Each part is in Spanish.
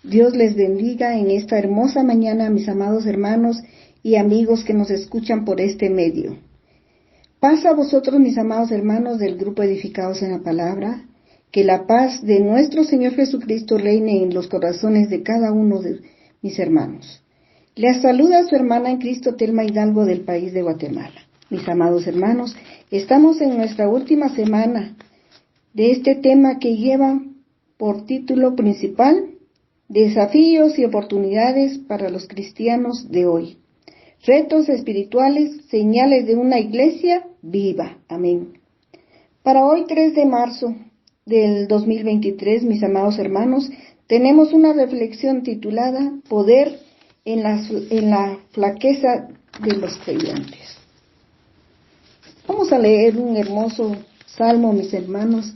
Dios les bendiga en esta hermosa mañana, mis amados hermanos y amigos que nos escuchan por este medio. Paz a vosotros, mis amados hermanos del grupo Edificados en la Palabra, que la paz de nuestro Señor Jesucristo reine en los corazones de cada uno de mis hermanos. Les saluda su hermana en Cristo, Telma Hidalgo, del país de Guatemala. Mis amados hermanos, estamos en nuestra última semana de este tema que lleva por título principal Desafíos y oportunidades para los cristianos de hoy. Retos espirituales, señales de una iglesia viva. Amén. Para hoy, 3 de marzo del 2023, mis amados hermanos, tenemos una reflexión titulada Poder en la flaqueza de los creyentes. Vamos a leer un hermoso salmo, mis hermanos,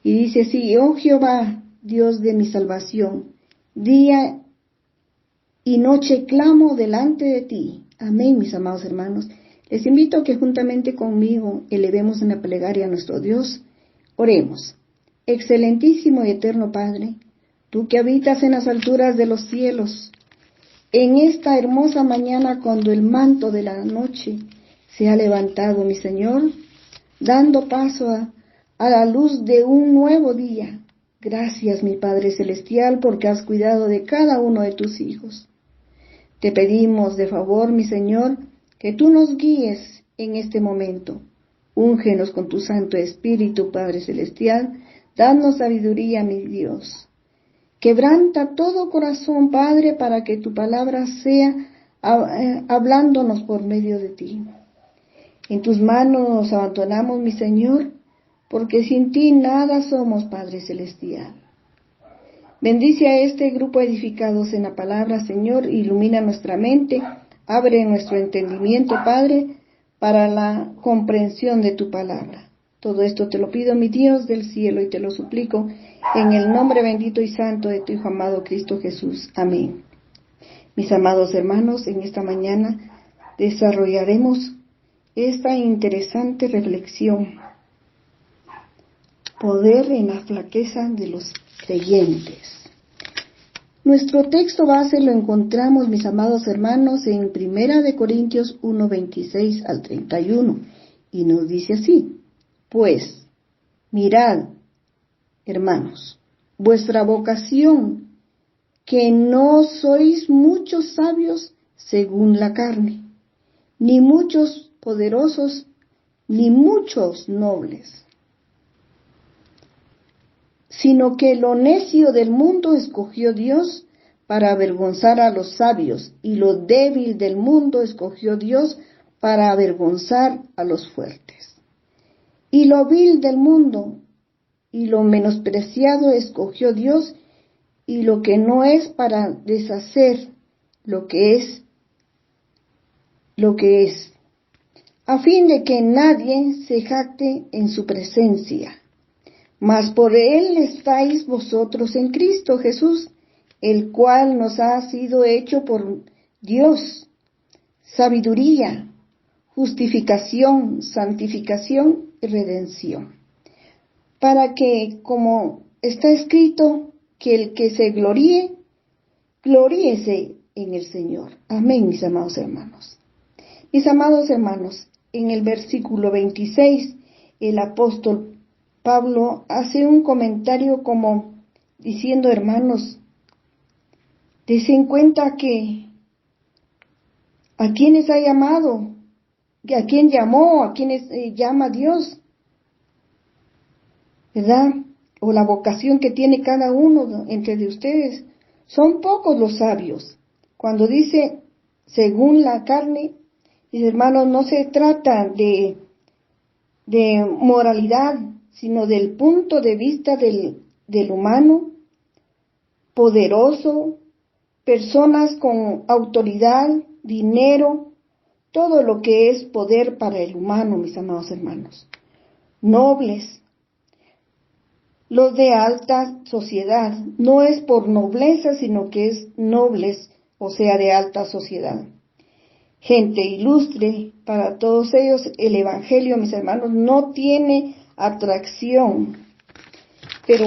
y dice así: Oh Jehová, Dios de mi salvación, día y noche clamo delante de ti. Amén, mis amados hermanos. Les invito a que juntamente conmigo elevemos una plegaria a nuestro Dios. Oremos. Excelentísimo y eterno Padre, tú que habitas en las alturas de los cielos, en esta hermosa mañana cuando el manto de la noche se ha levantado, mi Señor, dando paso a la luz de un nuevo día. Gracias, mi Padre Celestial, porque has cuidado de cada uno de tus hijos. Te pedimos de favor, mi Señor, que tú nos guíes en este momento. Úngenos con tu Santo Espíritu, Padre Celestial. Danos sabiduría, mi Dios. Quebranta todo corazón, Padre, para que tu palabra sea hablándonos por medio de ti. En tus manos nos abandonamos, mi Señor, porque sin ti nada somos, Padre Celestial. Bendice a este grupo edificados en la palabra, Señor, ilumina nuestra mente, abre nuestro entendimiento, Padre, para la comprensión de tu palabra. Todo esto te lo pido, mi Dios del cielo, y te lo suplico en el nombre bendito y santo de tu Hijo amado Cristo Jesús. Amén. Mis amados hermanos, en esta mañana desarrollaremos esta interesante reflexión. Poder en la flaqueza de los creyentes. Nuestro texto base lo encontramos, mis amados hermanos, en 1 Corintios 1, 26 al 31, y nos dice así: Pues, mirad, hermanos, vuestra vocación, que no sois muchos sabios según la carne, ni muchos poderosos, ni muchos nobles, sino que lo necio del mundo escogió Dios para avergonzar a los sabios, y lo débil del mundo escogió Dios para avergonzar a los fuertes. Y lo vil del mundo y lo menospreciado escogió Dios, y lo que no es, para deshacer lo que es, a fin de que nadie se jacte en su presencia. Mas por él estáis vosotros en Cristo Jesús, el cual nos ha sido hecho por Dios sabiduría, justificación, santificación y redención, para que, como está escrito, que el que se gloríe, gloríese en el Señor. Amén, mis amados hermanos. Mis amados hermanos, en el versículo 26, el apóstol Pablo hace un comentario como diciendo: hermanos, den cuenta que a quienes ha llamado, que a quien llamó, a quienes llama Dios, ¿verdad? O la vocación que tiene cada uno entre de ustedes. Son pocos los sabios. Cuando dice según la carne, mis hermanos, no se trata de moralidad, sino del punto de vista del humano, poderoso, personas con autoridad, dinero, todo lo que es poder para el humano, mis amados hermanos. Nobles, los de alta sociedad, no es por nobleza, sino que es nobles, o sea, de alta sociedad. Gente ilustre, para todos ellos el Evangelio, mis hermanos, no tiene atracción, pero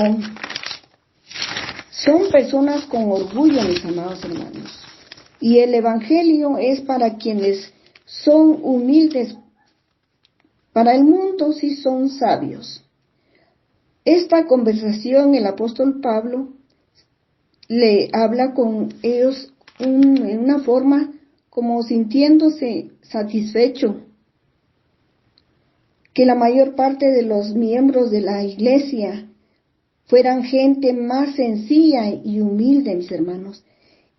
Son personas con orgullo, mis amados hermanos. Y el Evangelio es para quienes son humildes. Para el mundo sí son sabios. Esta conversación el apóstol Pablo le habla con ellos en una forma como sintiéndose satisfecho que la mayor parte de los miembros de la iglesia fueran gente más sencilla y humilde, mis hermanos,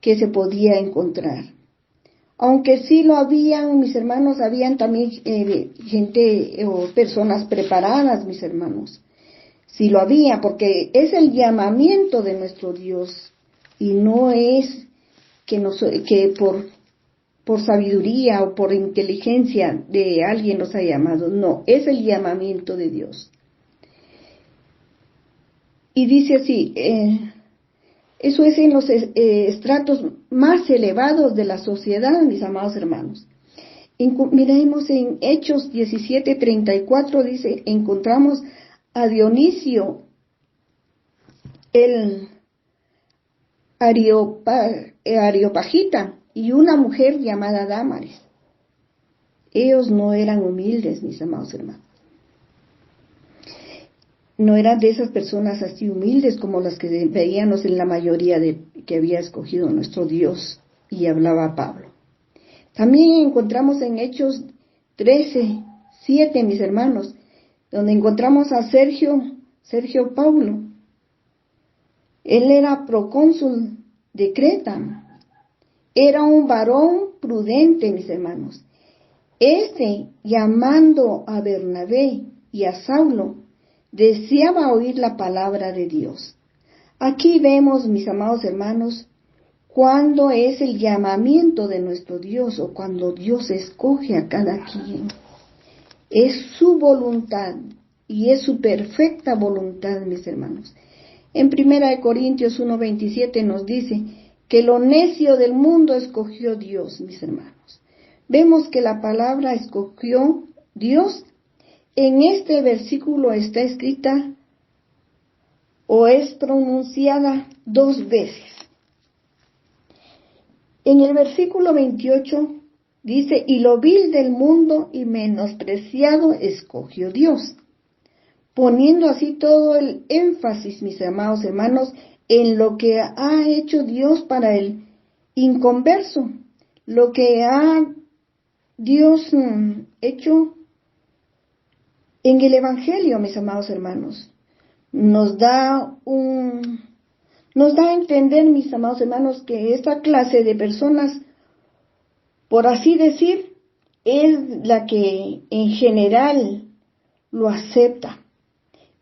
que se podía encontrar. Aunque sí lo habían, mis hermanos, habían también gente o personas preparadas, mis hermanos. Sí lo había, porque es el llamamiento de nuestro Dios y no es que por sabiduría o por inteligencia de alguien nos ha llamado. No, es el llamamiento de Dios. Y dice así, eso es en los estratos más elevados de la sociedad, mis amados hermanos. Miremos en Hechos 17:34, dice, encontramos a Dionisio, el Areopagita, y una mujer llamada Dámaris. Ellos no eran humildes, mis amados hermanos. No eran de esas personas así humildes como las que veíamos en la mayoría que había escogido nuestro Dios, y hablaba Pablo. También encontramos en Hechos 13:7, mis hermanos, donde encontramos a Sergio Paulo. Él era procónsul de Creta. Era un varón prudente, mis hermanos. Llamando a Bernabé y a Saulo, deseaba oír la palabra de Dios. Aquí vemos, mis amados hermanos, cuando es el llamamiento de nuestro Dios o cuando Dios escoge a cada quien. Es su voluntad y es su perfecta voluntad, mis hermanos. En 1 Corintios 1:27 nos dice que lo necio del mundo escogió Dios, mis hermanos. Vemos que la palabra escogió Dios en este versículo está escrita o es pronunciada 2 veces. En el versículo 28 dice, y lo vil del mundo y menospreciado escogió Dios, poniendo así todo el énfasis, mis amados hermanos, en lo que ha hecho Dios para el inconverso, lo que ha Dios hecho en el Evangelio, mis amados hermanos. Nos da a entender, mis amados hermanos, que esta clase de personas, por así decir, es la que en general lo acepta,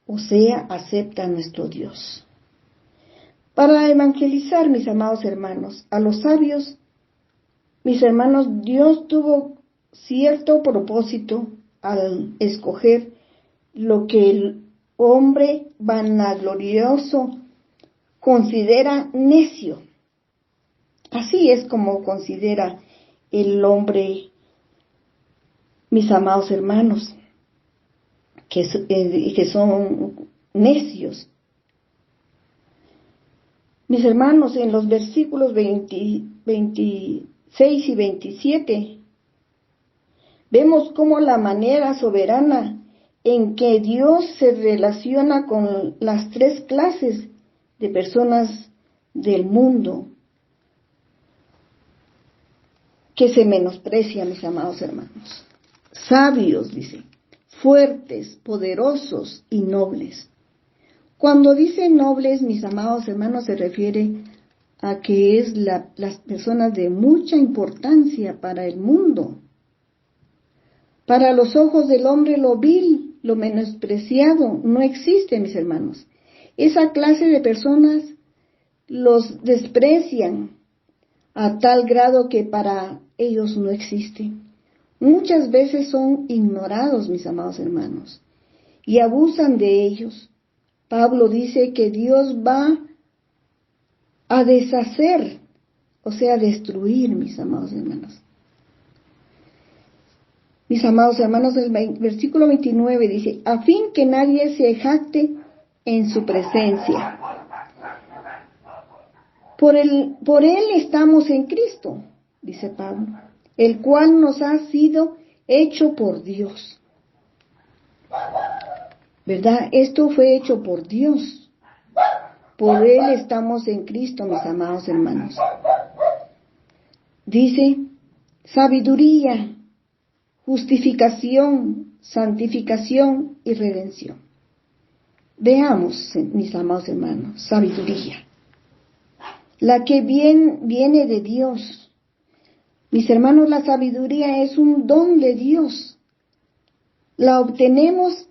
o sea, acepta a nuestro Dios. Para evangelizar, mis amados hermanos, a los sabios, mis hermanos, Dios tuvo cierto propósito al escoger lo que el hombre vanaglorioso considera necio. Así es como considera el hombre, mis amados hermanos, que son necios. Mis hermanos, en los versículos 26 y 27, vemos cómo la manera soberana en que Dios se relaciona con las 3 clases de personas del mundo que se menosprecia, mis amados hermanos. Sabios, dice, fuertes, poderosos y nobles. Cuando dice nobles, mis amados hermanos, se refiere a que es las personas de mucha importancia para el mundo. Para los ojos del hombre lo vil, lo menospreciado, no existe, mis hermanos. Esa clase de personas los desprecian a tal grado que para ellos no existe. Muchas veces son ignorados, mis amados hermanos, y abusan de ellos. Pablo dice que Dios va a deshacer, o sea, destruir, mis amados hermanos. Mis amados hermanos, el versículo 29 dice, a fin que nadie se jacte en su presencia. Por él estamos en Cristo, dice Pablo, el cual nos ha sido hecho por Dios. ¿Verdad? Esto fue hecho por Dios. Por él estamos en Cristo, mis amados hermanos. Dice, sabiduría, justificación, santificación y redención. Veamos, mis amados hermanos, sabiduría. La que viene de Dios. Mis hermanos, la sabiduría es un don de Dios. La obtenemos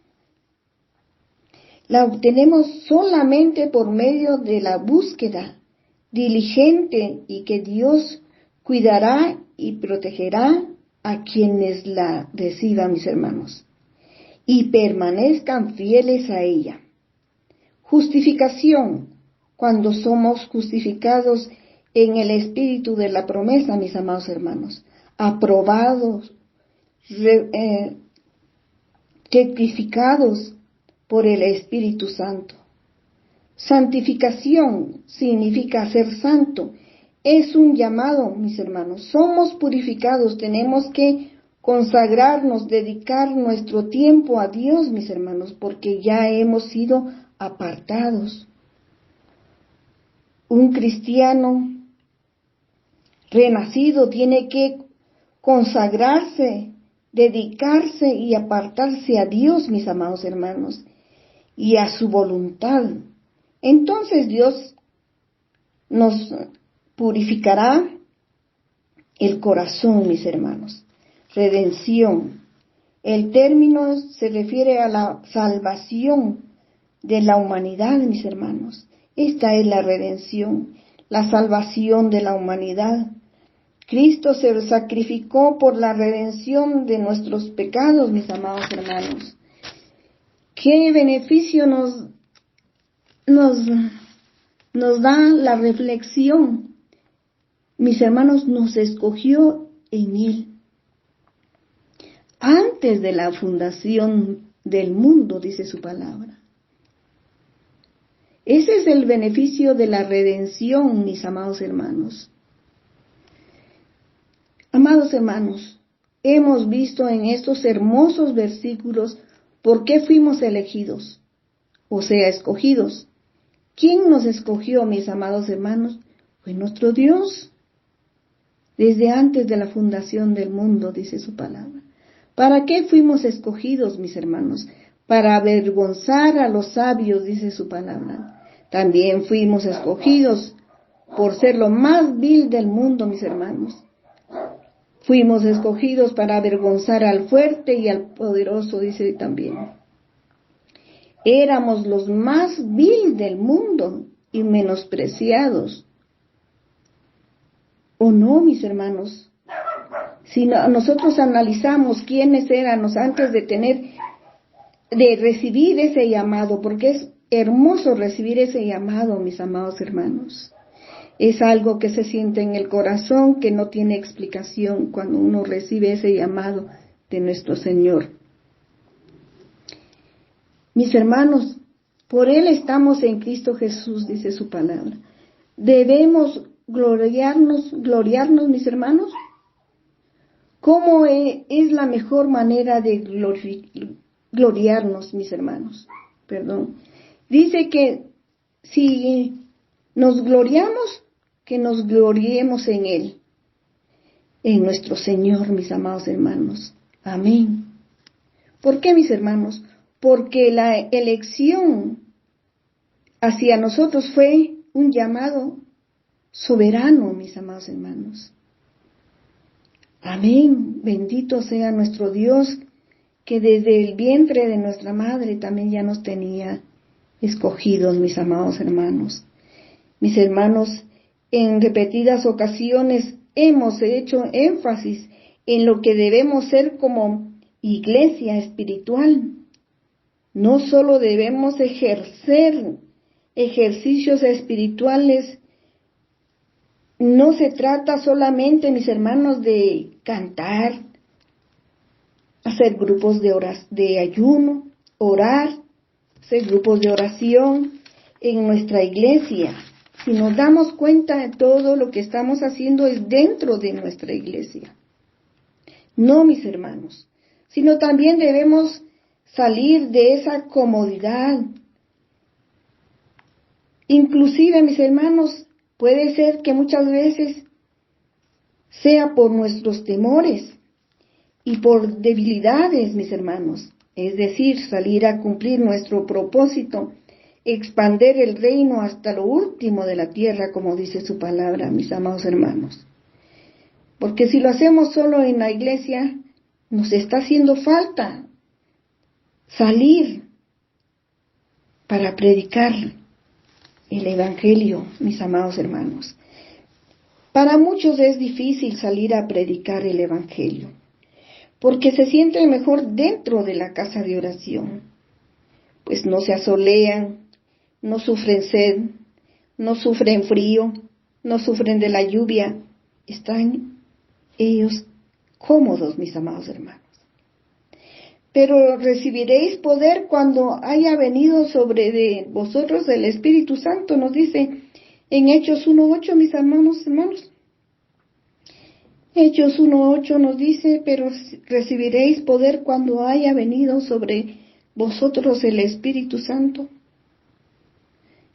solamente por medio de la búsqueda diligente y que Dios cuidará y protegerá a quienes la reciban, mis hermanos, y permanezcan fieles a ella. Justificación, cuando somos justificados en el espíritu de la promesa, mis amados hermanos, aprobados, rectificados por el Espíritu Santo. Santificación significa ser santo. Es un llamado, mis hermanos. Somos purificados, tenemos que consagrarnos, dedicar nuestro tiempo a Dios, mis hermanos, porque ya hemos sido apartados. Un cristiano renacido tiene que consagrarse, dedicarse y apartarse a Dios, mis amados hermanos, y a su voluntad. Entonces Dios nos purificará el corazón, mis hermanos. Redención. El término se refiere a la salvación de la humanidad, mis hermanos. Esta es la redención, la salvación de la humanidad. Cristo se sacrificó por la redención de nuestros pecados, mis amados hermanos. ¿Qué beneficio nos da la reflexión? Mis hermanos, nos escogió en Él. Antes de la fundación del mundo, dice su palabra. Ese es el beneficio de la redención, mis amados hermanos. Amados hermanos, hemos visto en estos hermosos versículos por qué fuimos elegidos, o sea, escogidos. ¿Quién nos escogió, mis amados hermanos? Fue nuestro Dios. Desde antes de la fundación del mundo, dice su palabra. ¿Para qué fuimos escogidos, mis hermanos? Para avergonzar a los sabios, dice su palabra. También fuimos escogidos por ser lo más vil del mundo, mis hermanos. Fuimos escogidos para avergonzar al fuerte y al poderoso, dice también. Éramos los más vil del mundo y menospreciados. ¿O no, mis hermanos? Si nosotros analizamos quiénes éramos antes de recibir ese llamado, porque es hermoso recibir ese llamado, mis amados hermanos. Es algo que se siente en el corazón, que no tiene explicación cuando uno recibe ese llamado de nuestro Señor. Mis hermanos, por Él estamos en Cristo Jesús, dice su palabra. Debemos gloriarnos, mis hermanos. ¿Cómo es la mejor manera de gloriarnos, mis hermanos? Dice que si nos gloriamos, que nos gloriemos en Él, en nuestro Señor, mis amados hermanos. Amén. ¿Por qué, mis hermanos? Porque la elección hacia nosotros fue un llamado soberano, mis amados hermanos. Amén. Bendito sea nuestro Dios, que desde el vientre de nuestra madre también ya nos tenía escogidos, mis amados hermanos. Mis hermanos, en repetidas ocasiones hemos hecho énfasis en lo que debemos ser como iglesia espiritual. No solo debemos ejercer ejercicios espirituales, no se trata solamente, mis hermanos, de cantar, hacer grupos de ayuno, orar, hacer grupos de oración en nuestra iglesia. si nos damos cuenta de todo lo que estamos haciendo es dentro de nuestra iglesia. No, mis hermanos, sino también debemos salir de esa comodidad. Inclusive, mis hermanos, puede ser que muchas veces sea por nuestros temores y por debilidades, mis hermanos. Es decir, salir a cumplir nuestro propósito, expander el reino hasta lo último de la tierra, como dice su palabra, mis amados hermanos. Porque si lo hacemos solo en la iglesia, nos está haciendo falta salir para predicar el Evangelio, mis amados hermanos. Para muchos es difícil salir a predicar el Evangelio, porque se sienten mejor dentro de la casa de oración, pues no se asolean, no sufren sed, no sufren frío, no sufren de la lluvia, están ellos cómodos, mis amados hermanos. Pero recibiréis poder cuando haya venido sobre de vosotros el Espíritu Santo, nos dice en Hechos 1:8, mis hermanos. Hechos 1:8 nos dice, pero recibiréis poder cuando haya venido sobre vosotros el Espíritu Santo.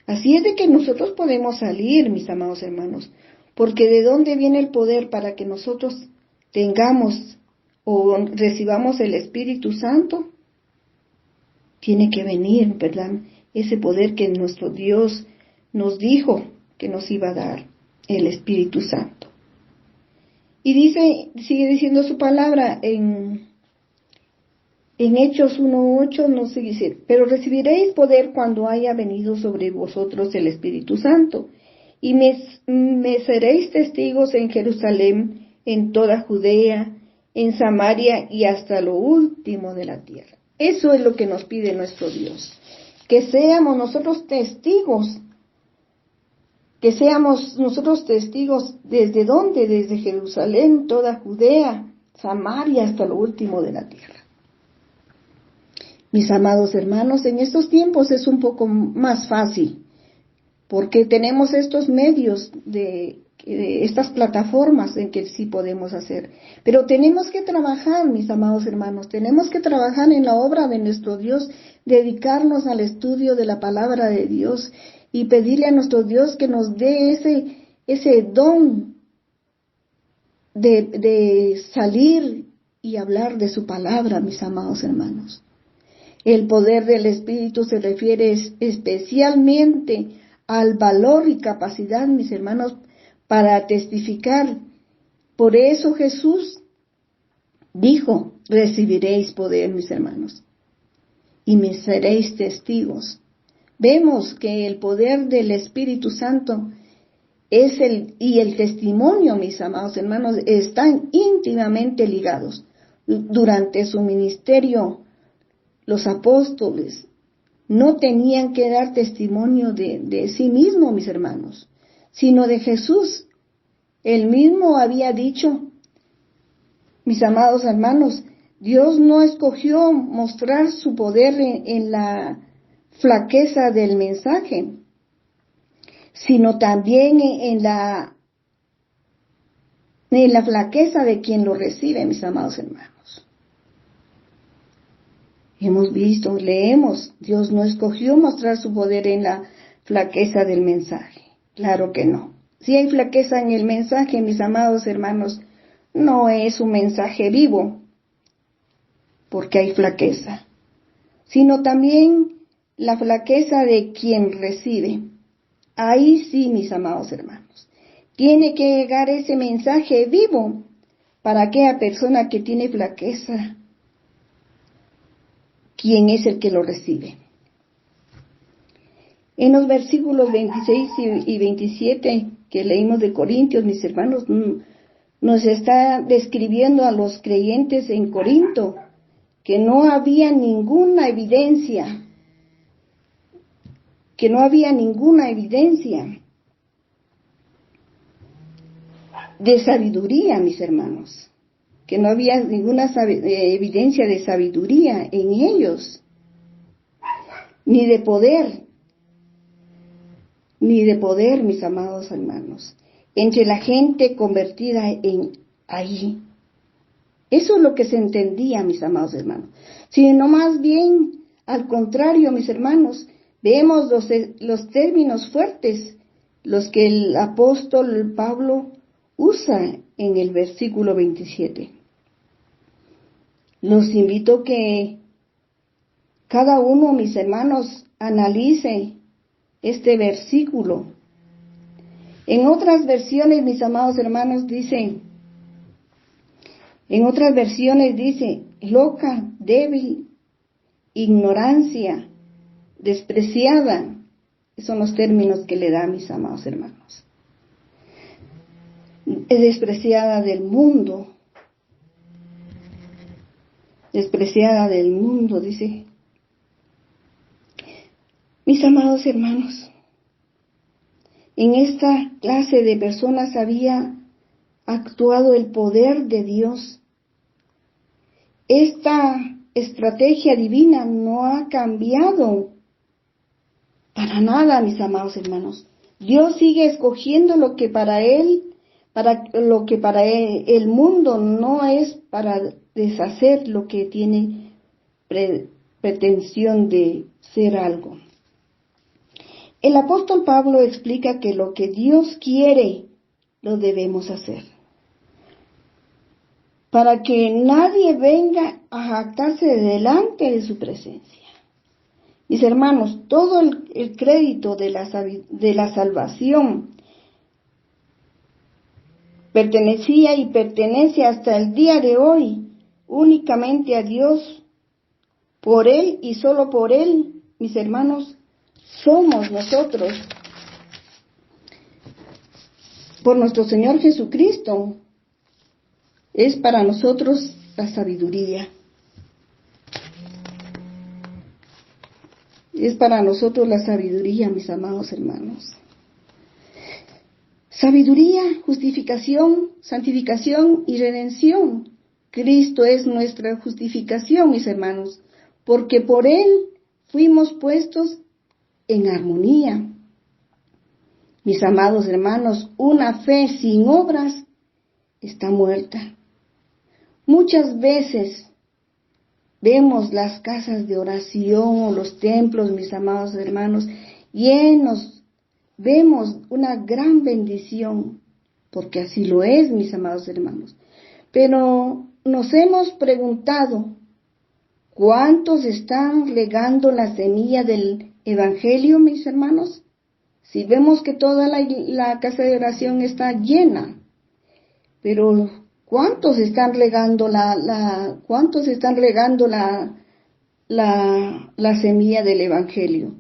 Así es de que nosotros podemos salir, mis amados hermanos, porque ¿de dónde viene el poder para que nosotros tengamos o recibamos el Espíritu Santo? Tiene que venir, ¿verdad? Ese poder que nuestro Dios nos dijo que nos iba a dar, el Espíritu Santo. Y sigue diciendo su palabra en Hechos 1:8 nos dice, pero recibiréis poder cuando haya venido sobre vosotros el Espíritu Santo, y me seréis testigos en Jerusalén, en toda Judea, en Samaria y hasta lo último de la tierra. Eso es lo que nos pide nuestro Dios, que seamos nosotros testigos. Que seamos nosotros testigos, ¿desde dónde? Desde Jerusalén, toda Judea, Samaria, hasta lo último de la tierra. Mis amados hermanos, en estos tiempos es un poco más fácil, porque tenemos estos medios de estas plataformas en que sí podemos hacer. Pero tenemos que trabajar, mis amados hermanos, tenemos que trabajar en la obra de nuestro Dios, dedicarnos al estudio de la palabra de Dios, y pedirle a nuestro Dios que nos dé ese don de salir y hablar de su palabra, mis amados hermanos. El poder del Espíritu se refiere especialmente al valor y capacidad, mis hermanos, para testificar. Por eso Jesús dijo, recibiréis poder, mis hermanos, y me seréis testigos. Vemos que el poder del Espíritu Santo y el testimonio, mis amados hermanos, están íntimamente ligados. Durante su ministerio, los apóstoles no tenían que dar testimonio de sí mismos, mis hermanos, sino de Jesús. Él mismo había dicho, mis amados hermanos, Dios no escogió mostrar su poder en la flaqueza del mensaje, sino también en la flaqueza de quien lo recibe, mis amados hermanos. Hemos visto, leemos, Dios no escogió mostrar su poder en la flaqueza del mensaje. Claro que no. Si hay flaqueza en el mensaje, mis amados hermanos, no es un mensaje vivo, porque hay flaqueza, sino también la flaqueza de quien recibe. Ahí sí, mis amados hermanos, tiene que llegar ese mensaje vivo para aquella persona que tiene flaqueza. ¿Quién es el que lo recibe? En los versículos 26 y 27 que leímos de Corintios, mis hermanos, nos está describiendo a los creyentes en Corinto que no había ninguna evidencia de sabiduría, mis hermanos, que no había ninguna evidencia de sabiduría en ellos, ni de poder. ni de poder, mis amados hermanos, entre la gente convertida en ahí. Eso es lo que se entendía, mis amados hermanos. Sino más bien, al contrario, mis hermanos, vemos los términos fuertes, los que el apóstol Pablo usa en el versículo 27. Los invito que cada uno, mis hermanos, analice este versículo. En otras versiones, mis amados hermanos, dice, loca, débil, ignorancia, despreciada. Esos son los términos que le da, mis amados hermanos. Es despreciada del mundo, dice. Mis amados hermanos, en esta clase de personas había actuado el poder de Dios. Esta estrategia divina no ha cambiado para nada, mis amados hermanos. Dios sigue escogiendo lo que para el mundo no es, para deshacer lo que tiene pretensión de ser algo. El apóstol Pablo explica que lo que Dios quiere lo debemos hacer, para que nadie venga a jactarse delante de su presencia. Mis hermanos, todo el crédito de la salvación pertenecía y pertenece hasta el día de hoy únicamente a Dios. Por Él y solo por Él, mis hermanos, somos nosotros. Por nuestro Señor Jesucristo es para nosotros la sabiduría. Es para nosotros la sabiduría, mis amados hermanos. Sabiduría, justificación, santificación y redención. Cristo es nuestra justificación, mis hermanos, porque por Él fuimos puestos en armonía. Mis amados hermanos, una fe sin obras está muerta. Muchas veces vemos las casas de oración o los templos, mis amados hermanos, llenos. Vemos una gran bendición, porque así lo es, mis amados hermanos. Pero nos hemos preguntado, ¿cuántos están regando la semilla del Evangelio, mis hermanos? Si vemos que toda la casa de oración está llena, pero ¿cuántos están regando la semilla del Evangelio?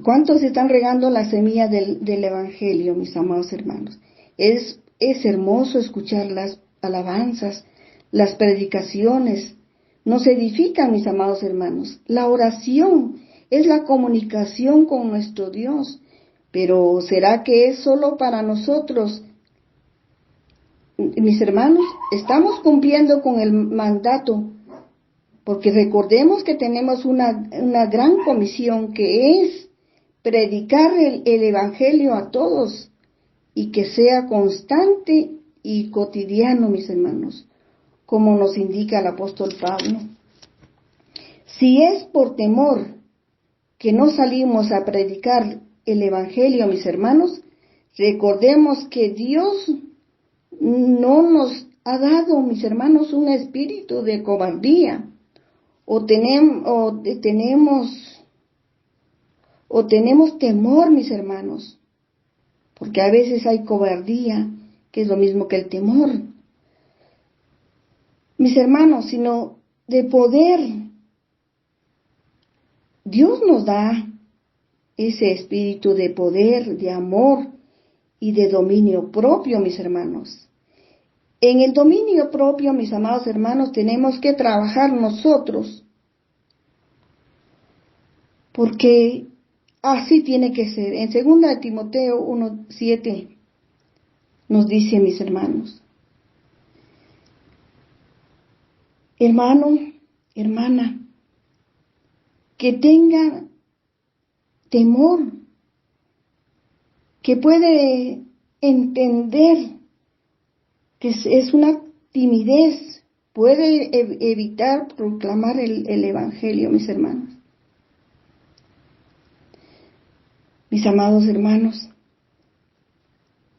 ¿Cuántos están regando la semilla del Evangelio, mis amados hermanos? Es hermoso escuchar las alabanzas, las predicaciones. Nos edifican, mis amados hermanos. La oración es la comunicación con nuestro Dios. Pero ¿será que es solo para nosotros? Mis hermanos, estamos cumpliendo con el mandato, porque recordemos que tenemos una gran comisión, que es predicar el Evangelio a todos, y que sea constante y cotidiano, mis hermanos, como nos indica el apóstol Pablo. Si es por temor que no salimos a predicar el Evangelio, mis hermanos, recordemos que Dios no nos ha dado, mis hermanos, un espíritu de cobardía, o tenemos temor, mis hermanos, porque a veces hay cobardía, que es lo mismo que el temor. Mis hermanos, sino de poder. Dios nos da ese espíritu de poder, de amor y de dominio propio, mis hermanos. En el dominio propio, mis amados hermanos, tenemos que trabajar nosotros, porque así tiene que ser. En 2 Timoteo 1:7 nos dice, mis hermanos, hermano, hermana, que tenga temor, que puede entender que es una timidez, puede evitar proclamar el Evangelio, mis hermanos. Mis amados hermanos,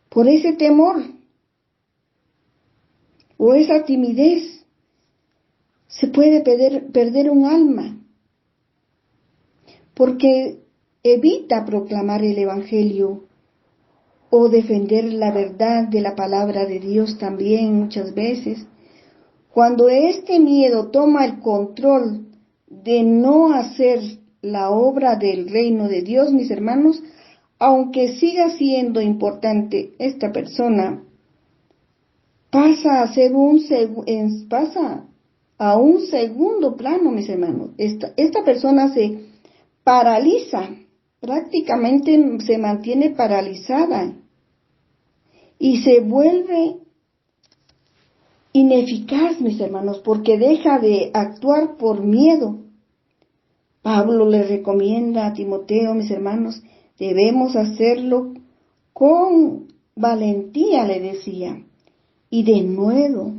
por ese temor o esa timidez se puede perder un alma, porque evita proclamar el Evangelio o defender la verdad de la palabra de Dios también muchas veces. Cuando este miedo toma el control de no hacer la obra del reino de Dios, mis hermanos, aunque siga siendo importante esta persona, pasa a un segundo plano, mis hermanos. Esta persona se paraliza, prácticamente se mantiene paralizada y se vuelve ineficaz, mis hermanos, porque deja de actuar por miedo. Pablo le recomienda a Timoteo, mis hermanos, debemos hacerlo con valentía, le decía, y de nuevo.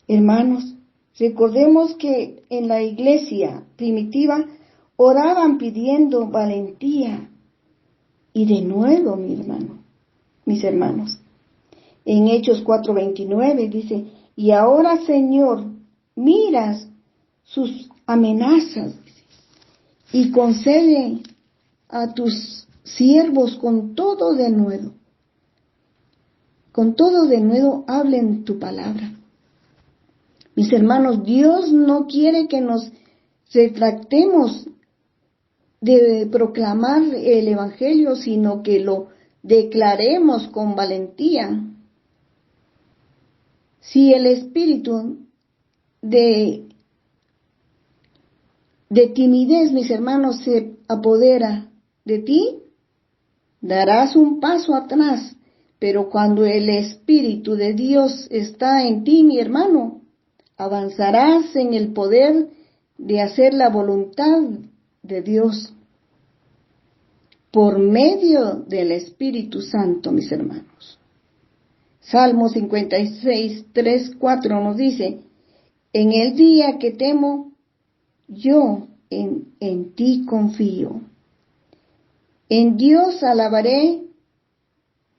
Hermanos, recordemos que en la iglesia primitiva oraban pidiendo valentía y de nuevo, mis hermanos. En Hechos 4:29 dice, y ahora, Señor, miras sus amenazas y concede a tus siervos con todo denuedo hablen tu palabra. Mis hermanos, Dios no quiere que nos retractemos de proclamar el Evangelio, sino que lo declaremos con valentía. Si el espíritu de timidez, mis hermanos, se apodera de ti, darás un paso atrás, pero cuando el Espíritu de Dios está en ti, mi hermano, avanzarás en el poder de hacer la voluntad de Dios por medio del Espíritu Santo, mis hermanos. Salmo 56, 3, 4 nos dice, en el día que temo, yo en ti confío. En Dios alabaré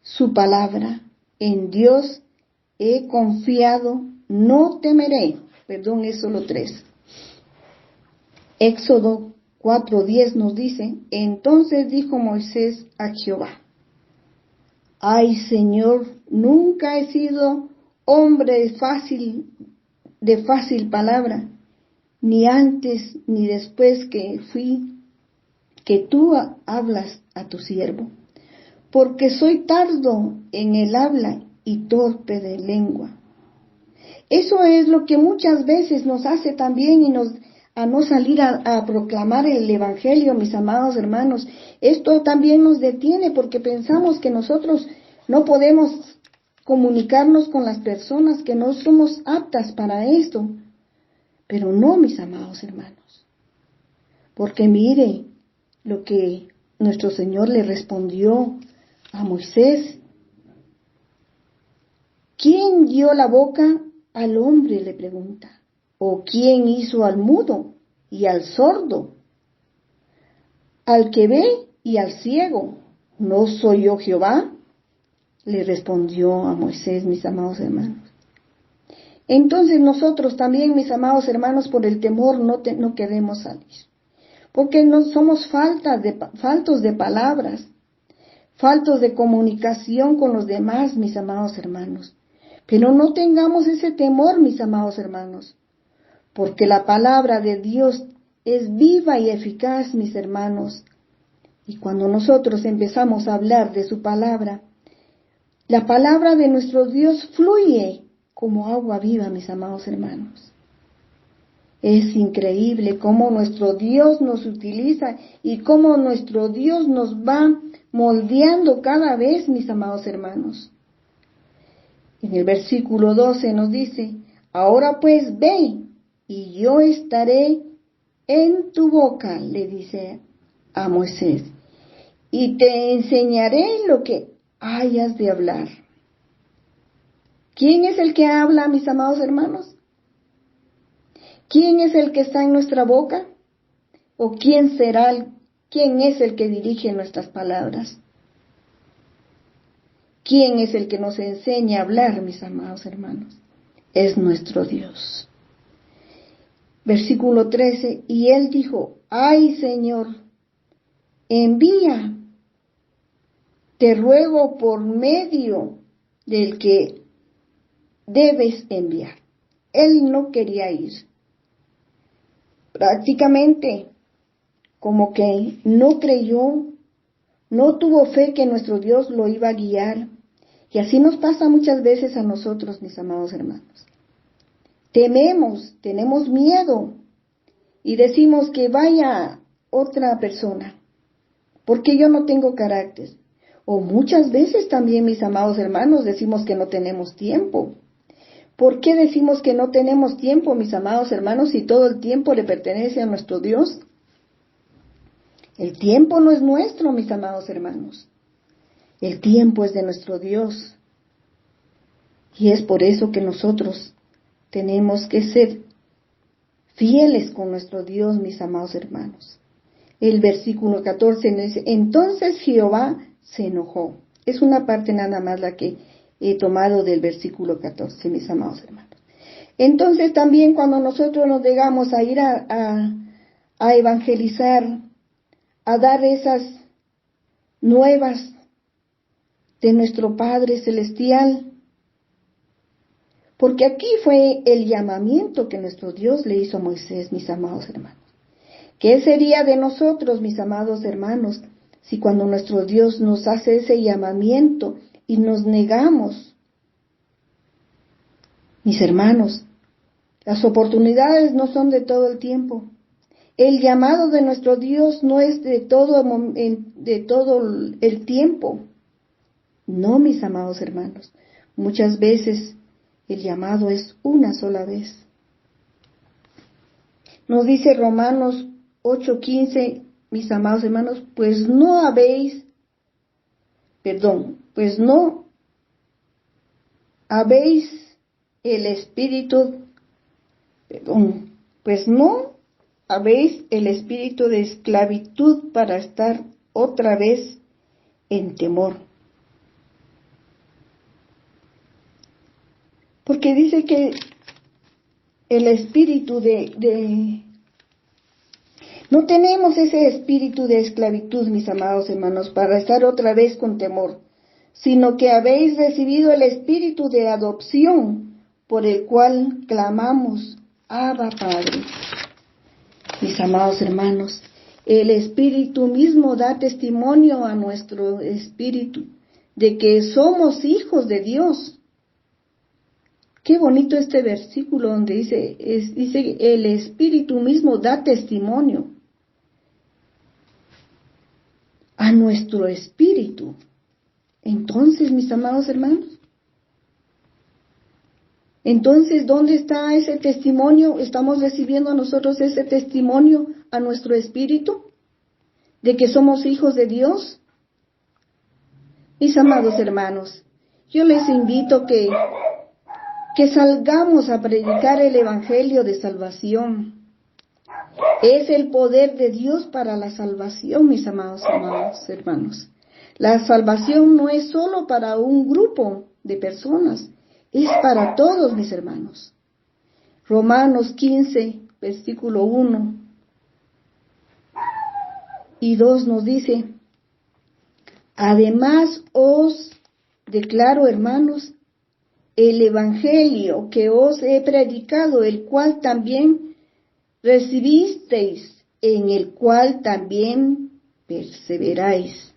su palabra. En Dios he confiado, no temeré. Perdón, es solo 3. Éxodo 4:10 nos dice, entonces dijo Moisés a Jehová, ay Señor, nunca he sido hombre de fácil palabra, ni antes ni después que tú hablas a tu siervo, porque soy tardo en el habla y torpe de lengua. Eso es lo que muchas veces nos hace también a no salir a proclamar el Evangelio, mis amados hermanos. Esto también nos detiene porque pensamos que nosotros no podemos comunicarnos con las personas, que no somos aptas para esto. Pero no, mis amados hermanos, porque mire lo que nuestro Señor le respondió a Moisés. ¿Quién dio la boca al hombre?, le pregunta. ¿O quién hizo al mudo y al sordo, al que ve y al ciego? ¿No soy yo Jehová?, le respondió a Moisés, mis amados hermanos. Entonces nosotros también, mis amados hermanos, por el temor no queremos salir, porque no somos faltos de palabras, faltos de comunicación con los demás, mis amados hermanos. Pero no tengamos ese temor, mis amados hermanos, porque la palabra de Dios es viva y eficaz, mis hermanos. Y cuando nosotros empezamos a hablar de su palabra, la palabra de nuestro Dios fluye como agua viva, mis amados hermanos. Es increíble cómo nuestro Dios nos utiliza y cómo nuestro Dios nos va moldeando cada vez, mis amados hermanos. En el versículo 12 nos dice, ahora pues ve y yo estaré en tu boca, le dice a Moisés, y te enseñaré lo que hayas de hablar. ¿Quién es el que habla, mis amados hermanos? ¿Quién es el que está en nuestra boca? ¿O quién es el que dirige nuestras palabras? ¿Quién es el que nos enseña a hablar, mis amados hermanos? Es nuestro Dios. Versículo 13, y él dijo, ay Señor, envía, te ruego por medio del que debes enviar. Él no quería ir. Prácticamente, como que no creyó, no tuvo fe que nuestro Dios lo iba a guiar. Y así nos pasa muchas veces a nosotros, mis amados hermanos. Tememos, tenemos miedo y decimos que vaya otra persona, porque yo no tengo carácter. O muchas veces también, mis amados hermanos, decimos que no tenemos tiempo. ¿Por qué decimos que no tenemos tiempo, mis amados hermanos, si todo el tiempo le pertenece a nuestro Dios? El tiempo no es nuestro, mis amados hermanos. El tiempo es de nuestro Dios. Y es por eso que nosotros tenemos que ser fieles con nuestro Dios, mis amados hermanos. El versículo 14 dice, entonces Jehová se enojó. Es una parte nada más la que he tomado del versículo 14, mis amados hermanos. Entonces también cuando nosotros nos llegamos a ir a evangelizar, a dar esas nuevas de nuestro Padre Celestial, porque aquí fue el llamamiento que nuestro Dios le hizo a Moisés, mis amados hermanos. ¿Qué sería de nosotros, mis amados hermanos, si cuando nuestro Dios nos hace ese llamamiento y nos negamos? Mis hermanos, las oportunidades no son de todo el tiempo. El llamado de nuestro Dios no es de todo el tiempo. No, mis amados hermanos. Muchas veces el llamado es una sola vez. Nos dice Romanos 8:15, mis amados hermanos, pues no habéis el espíritu de esclavitud para estar otra vez en temor. Porque dice que el espíritu no tenemos ese espíritu de esclavitud, mis amados hermanos, para estar otra vez con temor, sino que habéis recibido el espíritu de adopción, por el cual clamamos, Abba Padre. Mis amados hermanos, el espíritu mismo da testimonio a nuestro espíritu de que somos hijos de Dios. Qué bonito este versículo donde dice el espíritu mismo da testimonio a nuestro espíritu. Entonces, mis amados hermanos, ¿dónde está ese testimonio? ¿Estamos recibiendo nosotros ese testimonio a nuestro espíritu de que somos hijos de Dios? Mis amados hermanos, yo les invito que salgamos a predicar el evangelio de salvación. Es el poder de Dios para la salvación, mis amados hermanos. La salvación no es solo para un grupo de personas, es para todos, mis hermanos. Romanos 15, versículo 1 y 2 nos dice, además os declaro, hermanos, el evangelio que os he predicado, el cual también recibisteis, en el cual también perseveráis.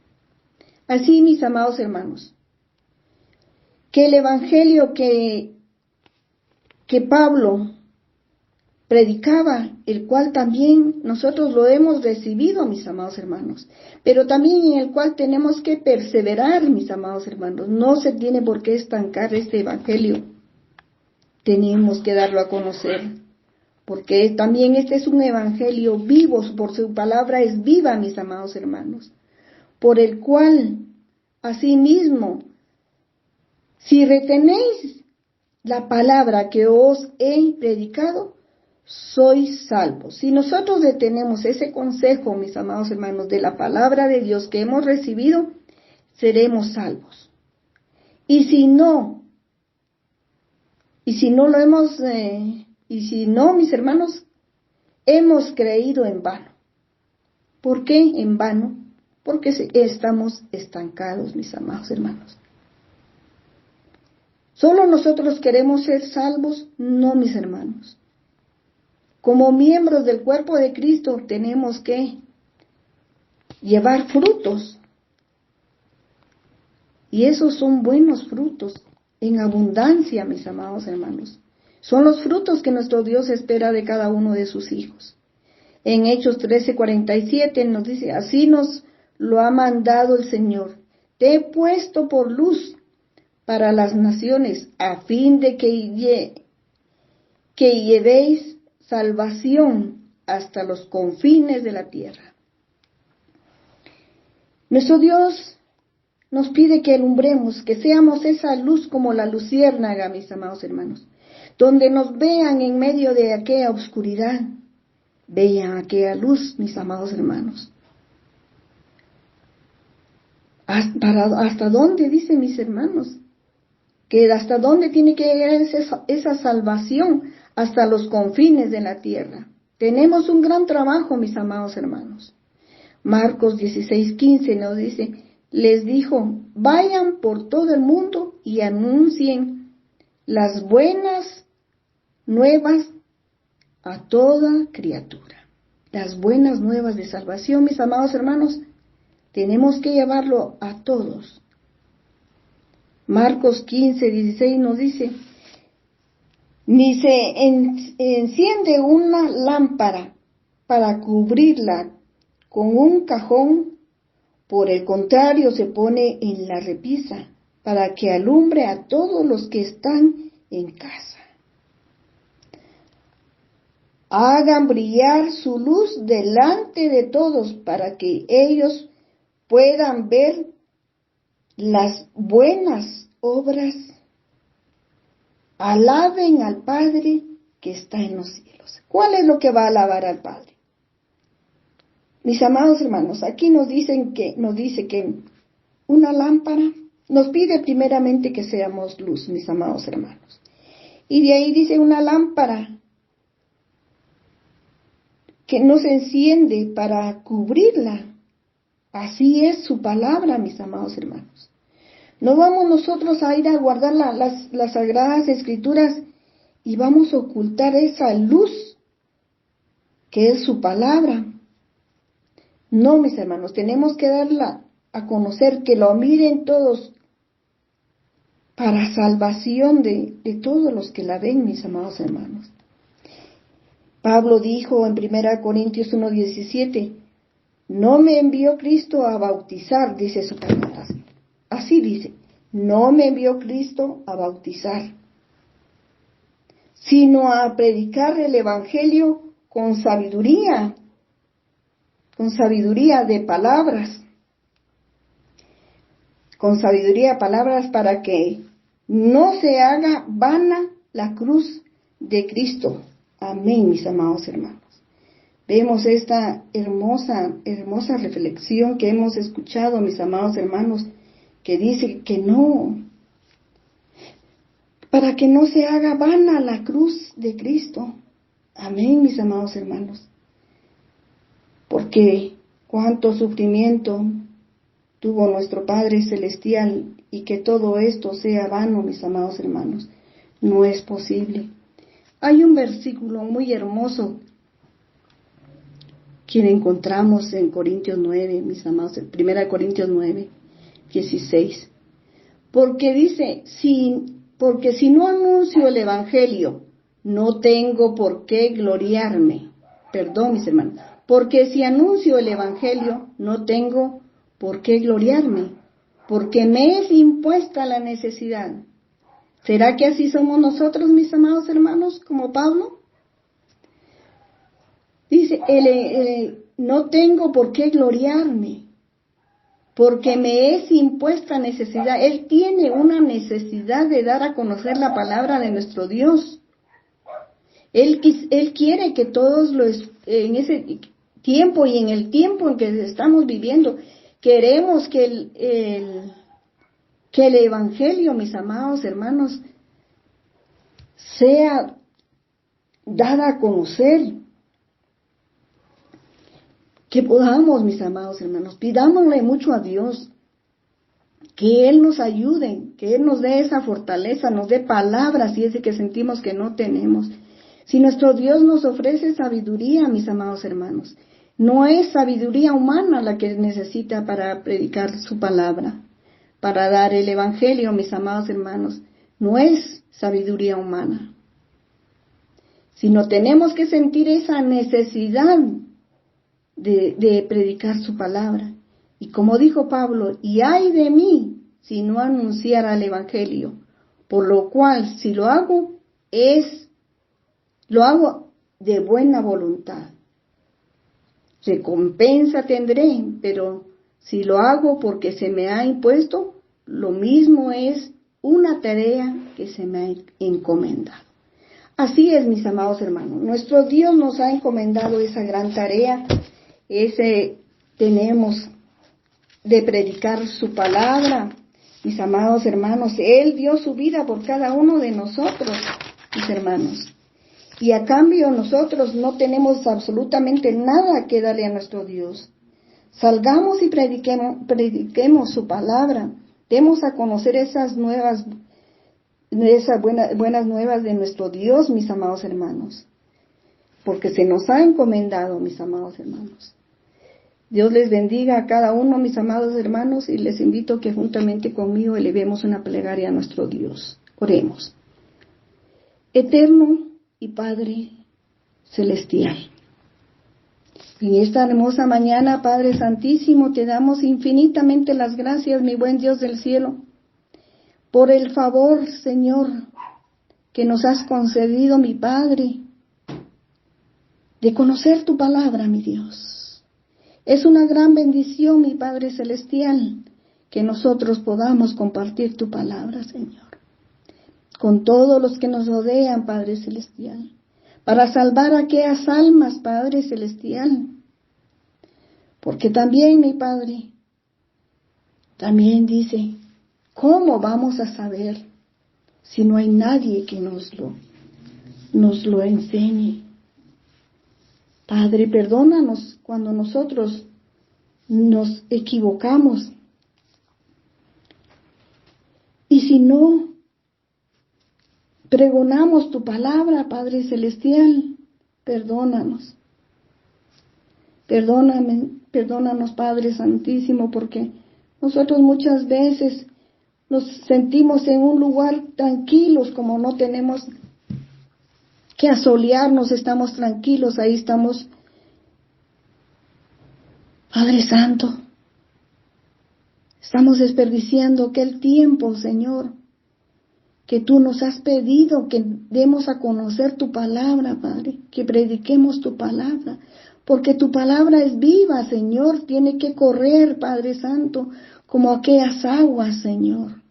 Así, mis amados hermanos, que el evangelio que Pablo predicaba, el cual también nosotros lo hemos recibido, mis amados hermanos, pero también en el cual tenemos que perseverar, mis amados hermanos. No se tiene por qué estancar este evangelio. Tenemos que darlo a conocer porque también este es un evangelio vivo, por su palabra es viva, mis amados hermanos, por el cual, asimismo, si retenéis la palabra que os he predicado, sois salvos. Si nosotros detenemos ese consejo, mis amados hermanos, de la palabra de Dios que hemos recibido, seremos salvos. Y si no lo hemos, mis hermanos, hemos creído en vano. ¿Por qué en vano? Porque estamos estancados, mis amados hermanos. ¿Solo nosotros queremos ser salvos? No, mis hermanos. Como miembros del cuerpo de Cristo tenemos que llevar frutos. Y esos son buenos frutos, en abundancia, mis amados hermanos. Son los frutos que nuestro Dios espera de cada uno de sus hijos. En Hechos 13:47 nos dice, así nos lo ha mandado el Señor. Te he puesto por luz para las naciones, a fin de que llevéis salvación hasta los confines de la tierra. Nuestro Dios nos pide que alumbremos, que seamos esa luz como la luciérnaga, mis amados hermanos, donde nos vean en medio de aquella oscuridad, vean aquella luz, mis amados hermanos. ¿Hasta dónde, dicen mis hermanos? Que hasta dónde tiene que llegar esa salvación, hasta los confines de la tierra. Tenemos un gran trabajo, mis amados hermanos. Marcos 16:15 nos dice, les dijo, vayan por todo el mundo y anuncien las buenas nuevas a toda criatura. Las buenas nuevas de salvación, mis amados hermanos, tenemos que llevarlo a todos. Marcos 15:16 nos dice, ni se enciende una lámpara para cubrirla con un cajón, por el contrario se pone en la repisa para que alumbre a todos los que están en casa. Hagan brillar su luz delante de todos para que ellos puedan ver las buenas obras. Alaben al Padre que está en los cielos. ¿Cuál es lo que va a alabar al Padre? Mis amados hermanos, aquí nos dice que una lámpara nos pide primeramente que seamos luz, mis amados hermanos. Y de ahí dice una lámpara que nos enciende para cubrirla. Así es su palabra, mis amados hermanos. No vamos nosotros a ir a guardar las sagradas escrituras y vamos a ocultar esa luz que es su palabra. No, mis hermanos, tenemos que darla a conocer, que lo miren todos para salvación de todos los que la ven, mis amados hermanos. Pablo dijo en 1 Corintios 1:17, no me envió Cristo a bautizar, dice su palabra. Así dice, no me envió Cristo a bautizar, sino a predicar el Evangelio con sabiduría de palabras, para que no se haga vana la cruz de Cristo. Amén, mis amados hermanos. Vemos esta hermosa reflexión que hemos escuchado, mis amados hermanos, que dice que no, para que no se haga vana la cruz de Cristo. Amén, mis amados hermanos. Porque cuánto sufrimiento tuvo nuestro Padre Celestial, y que todo esto sea vano, mis amados hermanos, no es posible. Hay un versículo muy hermoso que encontramos en Corintios 9, mis amados, 1 Corintios 9:16. Porque dice, porque si no anuncio el Evangelio, no tengo por qué gloriarme. Perdón, mis hermanos. Porque si anuncio el Evangelio, no tengo por qué gloriarme, porque me es impuesta la necesidad. ¿Será que así somos nosotros, mis amados hermanos, como Pablo? Dice, no tengo por qué gloriarme, porque me es impuesta necesidad. Él tiene una necesidad de dar a conocer la palabra de nuestro Dios. Él quiere que todos en ese tiempo y en el tiempo en que estamos viviendo, queremos que el Evangelio, mis amados hermanos, sea dada a conocer. Que podamos, mis amados hermanos, pidámosle mucho a Dios, que Él nos ayude, que Él nos dé esa fortaleza, nos dé palabras si es que sentimos que no tenemos. Si nuestro Dios nos ofrece sabiduría, mis amados hermanos, no es sabiduría humana la que necesita para predicar su palabra, para dar el Evangelio, mis amados hermanos, no es sabiduría humana, sino tenemos que sentir esa necesidad de predicar su palabra. Y como dijo Pablo, y ay de mí si no anunciara el Evangelio, por lo cual si lo hago de buena voluntad. Recompensa tendré, pero si lo hago porque se me ha impuesto, lo mismo es una tarea que se me ha encomendado. Así es, mis amados hermanos, nuestro Dios nos ha encomendado esa gran tarea, tenemos de predicar su palabra, mis amados hermanos. Él dio su vida por cada uno de nosotros, mis hermanos. Y a cambio nosotros no tenemos absolutamente nada que darle a nuestro Dios. Salgamos y prediquemos su palabra. Demos a conocer esas buenas nuevas de nuestro Dios, mis amados hermanos. Porque se nos ha encomendado, mis amados hermanos. Dios les bendiga a cada uno, mis amados hermanos, y les invito que juntamente conmigo elevemos una plegaria a nuestro Dios. Oremos. Eterno y Padre celestial, en esta hermosa mañana, Padre Santísimo, te damos infinitamente las gracias, mi buen Dios del cielo, por el favor, Señor, que nos has concedido, mi Padre, de conocer tu palabra, mi Dios. Es una gran bendición, mi Padre Celestial, que nosotros podamos compartir tu palabra, Señor, con todos los que nos rodean, Padre Celestial, para salvar aquellas almas, Padre Celestial. Porque también, mi Padre, también dice, ¿cómo vamos a saber si no hay nadie que nos lo enseñe? Padre, perdónanos cuando nosotros nos equivocamos. Y si no pregonamos tu palabra, Padre Celestial, perdónanos. Perdónanos, Padre Santísimo, porque nosotros muchas veces nos sentimos en un lugar tranquilos, como no tenemos que asolearnos, estamos tranquilos, ahí estamos. Padre Santo, estamos desperdiciando aquel tiempo, Señor, que tú nos has pedido que demos a conocer tu palabra, Padre, que prediquemos tu palabra, porque tu palabra es viva, Señor, tiene que correr, Padre Santo, como aquellas aguas, Señor,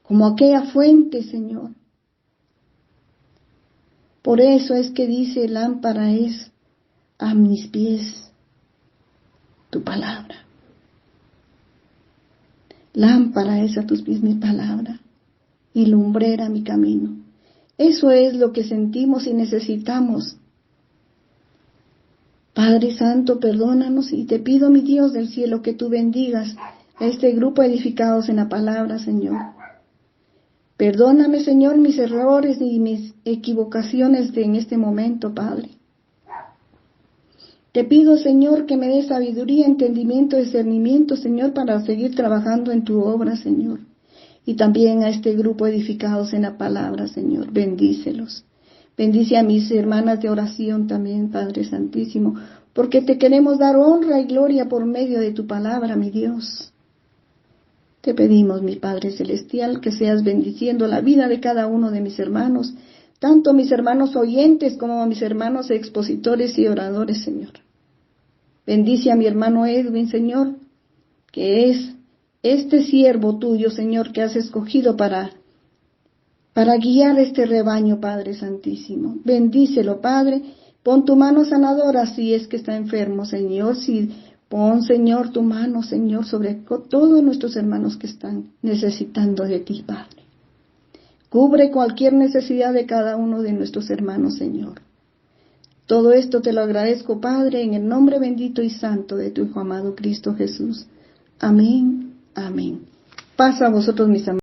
como aquella fuente, Señor. Por eso es que dice, lámpara es a mis pies tu palabra. Lámpara es a tus pies mi palabra y lumbrera mi camino. Eso es lo que sentimos y necesitamos. Padre Santo, perdónanos y te pido, mi Dios del cielo, que tú bendigas a este grupo edificados en la palabra, Señor. Perdóname, Señor, mis errores y mis equivocaciones en este momento, Padre. Te pido, Señor, que me des sabiduría, entendimiento, discernimiento, Señor, para seguir trabajando en tu obra, Señor. Y también a este grupo edificados en la palabra, Señor. Bendícelos. Bendice a mis hermanas de oración también, Padre Santísimo, porque te queremos dar honra y gloria por medio de tu palabra, mi Dios. Te pedimos, mi Padre Celestial, que seas bendiciendo la vida de cada uno de mis hermanos, tanto a mis hermanos oyentes como a mis hermanos expositores y oradores, Señor. Bendice a mi hermano Edwin, Señor, que es este siervo tuyo, Señor, que has escogido para guiar este rebaño, Padre Santísimo. Bendícelo, Padre. Pon tu mano sanadora si es que está enfermo, Señor. Pon, Señor, tu mano, Señor, sobre todos nuestros hermanos que están necesitando de ti, Padre. Cubre cualquier necesidad de cada uno de nuestros hermanos, Señor. Todo esto te lo agradezco, Padre, en el nombre bendito y santo de tu Hijo amado Cristo Jesús. Amén, amén. Paz a vosotros, mis amados.